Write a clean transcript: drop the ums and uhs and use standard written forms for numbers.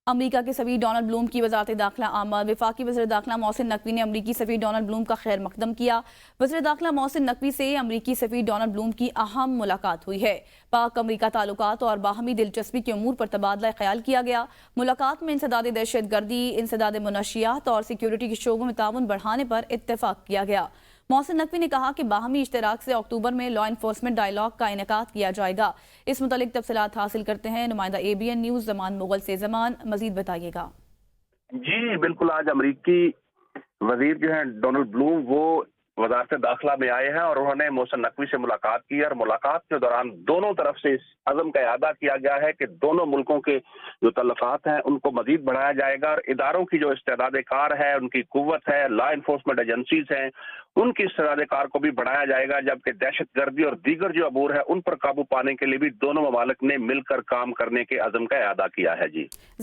امریکہ کے سفیر ڈونلڈ بلوم کی وزارت داخلہ آمد۔ وفاقی وزیر داخلہ محسن نقوی نے امریکی سفیر ڈونلڈ بلوم کا خیر مقدم کیا۔ وزیر داخلہ محسن نقوی سے امریکی سفیر ڈونلڈ بلوم کی اہم ملاقات ہوئی ہے۔ پاک امریکہ تعلقات اور باہمی دلچسپی کے امور پر تبادلہ خیال کیا گیا۔ ملاقات میں انسداد دہشت گردی، انسداد منشیات اور سیکیورٹی کے شعبوں میں تعاون بڑھانے پر اتفاق کیا گیا۔ محسن نقوی نے کہا کہ باہمی اشتراک سے اکتوبر میں لا انفورسمنٹ ڈائیلاگ کا انعقاد کیا جائے گا۔ اس متعلق تفصیلات حاصل کرتے ہیں نمائندہ ABN نیوز زمان مغل سے۔ زمان، مزید بتائیے گا۔ جی بالکل، آج امریکی وزیر جو ہیں ڈونلڈ بلوم وہ وزارت داخلہ میں آئے ہیں اور انہوں نے محسن نقوی سے ملاقات کی، اور ملاقات کے دوران دونوں طرف سے اس عزم کا اعادہ کیا گیا ہے کہ دونوں ملکوں کے جو تعلقات ہیں ان کو مزید بڑھایا جائے گا، اور اداروں کی جو استعداد کار ہے، ان کی قوت ہے، لا انفورسمنٹ ایجنسیز ہیں، ان کی استعداد کار کو بھی بڑھایا جائے گا، جبکہ دہشت گردی اور دیگر جو امور ہے ان پر قابو پانے کے لیے بھی دونوں ممالک نے مل کر کام کرنے کے عزم کا اعادہ کیا ہے۔ جی